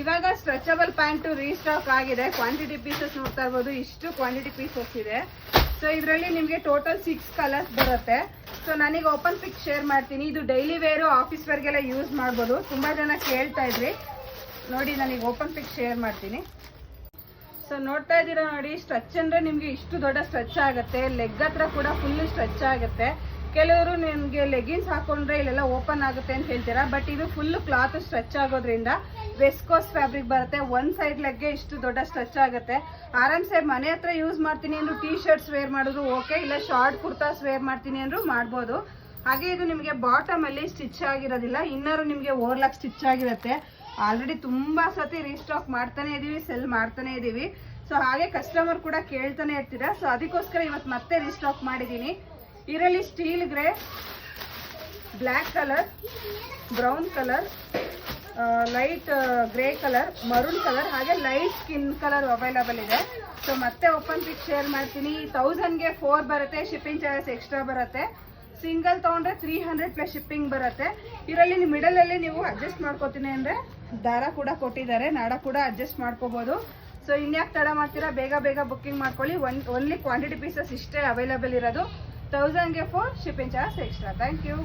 ಇವಾಗ stretchable pant restock ಆಗಿದೆ. Quantity pieces ನೋಡ್ತಾ ಇರ್ಬೋದು, ಇಷ್ಟು ಕ್ವಾಂಟಿಟಿ ಪೀಸಸ್ ಇದೆ. ಸೊ ಇದರಲ್ಲಿ ನಿಮಗೆ ಟೋಟಲ್ 6 ಕಲರ್ಸ್ ಬರುತ್ತೆ. ಸೊ ನನಗೆ ಓಪನ್ ಪಿಕ್ ಶೇರ್ ಮಾಡ್ತೀನಿ. ಇದು ಡೈಲಿ ವೇರು, ಆಫೀಸ್ ವೇರ್ಗೆಲ್ಲ ಯೂಸ್ ಮಾಡ್ಬೋದು. ತುಂಬ ಜನ ಕೇಳ್ತಾ ಇದ್ರಿ, ನೋಡಿ ನನಗೆ ಓಪನ್ ಪಿಕ್ ಶೇರ್ ಮಾಡ್ತೀನಿ. ಸೊ ನೋಡ್ತಾ ಇದ್ದೀರಾ ನೋಡಿ, ಸ್ಟ್ರೆಚ್ ಅಂದರೆ ನಿಮಗೆ ಇಷ್ಟು ದೊಡ್ಡ ಸ್ಟ್ರೆಚ್ ಆಗುತ್ತೆ. ಲೆಗ್ ಹತ್ರ ಕೂಡ ಫುಲ್ಲು ಸ್ಟ್ರೆಚ್ ಆಗುತ್ತೆ. ಕೆಲವರು ನಿಮಗೆ ಲೆಗಿನ್ಸ್ ಹಾಕೊಂಡ್ರೆ ಇಲ್ಲೆಲ್ಲ ಓಪನ್ ಆಗುತ್ತೆ ಅಂತ ಹೇಳ್ತೀರಾ, ಬಟ್ ಇದು ಫುಲ್ಲು ಕ್ಲಾತ್ ಸ್ಟ್ರೆಚ್ ಆಗೋದ್ರಿಂದ ವೆಸ್ಕೋಸ್ ಫ್ಯಾಬ್ರಿಕ್ ಬರುತ್ತೆ. ಒಂದು ಸೈಡ್ ಲೆಗ್ಗೆ ಇಷ್ಟು ದೊಡ್ಡ ಸ್ಟ್ರೆಚ್ ಆಗುತ್ತೆ. ಆರಾಮ್ಸೆ ಮನೆ ಹತ್ರ ಯೂಸ್ ಮಾಡ್ತೀನಿ ಅಂದರೂ ಟೀ ಶರ್ಟ್ಸ್ ವೇರ್ ಮಾಡಿದ್ರು ಓಕೆ, ಇಲ್ಲ ಶಾರ್ಟ್ ಕುರ್ತಾಸ್ ವೇರ್ ಮಾಡ್ತೀನಿ ಅಂದರೂ ಮಾಡ್ಬೋದು. ಹಾಗೆ ಇದು ನಿಮಗೆ ಬಾಟಮಲ್ಲಿ ಸ್ಟಿಚ್ ಆಗಿರೋದಿಲ್ಲ, ಇನ್ನರು ನಿಮಗೆ ಓವರ್ಲಾಕ್ ಸ್ಟಿಚ್ ಆಗಿರುತ್ತೆ. ಆಲ್ರೆಡಿ ತುಂಬ ಸತಿ ರೀಸ್ಟಾಕ್ ಮಾಡ್ತಾನೆ ಇದ್ದೀವಿ, ಸೆಲ್ ಮಾಡ್ತಾನೆ ಇದ್ದೀವಿ. ಸೊ ಹಾಗೆ ಕಸ್ಟಮರ್ ಕೂಡ ಕೇಳ್ತಾನೆ ಇರ್ತೀರಾ. ಸೊ ಅದಕ್ಕೋಸ್ಕರ ಇವತ್ತು ಮತ್ತೆ ರೀಸ್ಟಾಕ್ ಮಾಡಿದ್ದೀನಿ. ಇದರಲ್ಲಿ steel grey, black colour, brown colour, light grey colour, maroon colour, ಹಾಗೆ ಲೈಟ್ ಸ್ಕಿನ್ ಕಲರ್ ಅವೈಲಬಲ್ ಇದೆ. ಸೊ ಮತ್ತೆ ಓಪನ್ ಪಿಕ್ ಶೇರ್ ಮಾಡ್ತೀನಿ. 1000ಗೆ 4 ಬರುತ್ತೆ, ಶಿಪ್ಪಿಂಗ್ ಚಾರ್ಜಸ್ ಎಕ್ಸ್ಟ್ರಾ ಬರುತ್ತೆ. ಸಿಂಗಲ್ ತೊಗೊಂಡ್ರೆ 300 ಪ್ಲಸ್ ಶಿಪ್ಪಿಂಗ್ ಬರುತ್ತೆ. ಇದರಲ್ಲಿ ಮಿಡಲಲ್ಲಿ ನೀವು ಅಡ್ಜಸ್ಟ್ ಮಾಡ್ಕೋತೀನಿ ಅಂದರೆ ದಾರ ಕೂಡ ಕೊಟ್ಟಿದ್ದಾರೆ, ನಾಡ ಕೂಡ ಅಡ್ಜಸ್ಟ್ ಮಾಡ್ಕೋಬೋದು. ಸೊ ಇನ್ಯಾಕೆ ತಡ ಮಾಡ್ತೀರಾ, ಬೇಗ ಬೇಗ ಬುಕ್ಕಿಂಗ್ ಮಾಡ್ಕೊಳ್ಳಿ. ಓನ್ಲಿ ಕ್ವಾಂಟಿಟಿ ಪೀಸಸ್ ಇಷ್ಟೇ ಅವೈಲಬಲ್ ಇರೋದು. 1000ಗೆ 4, shipping charges extra. Thank you.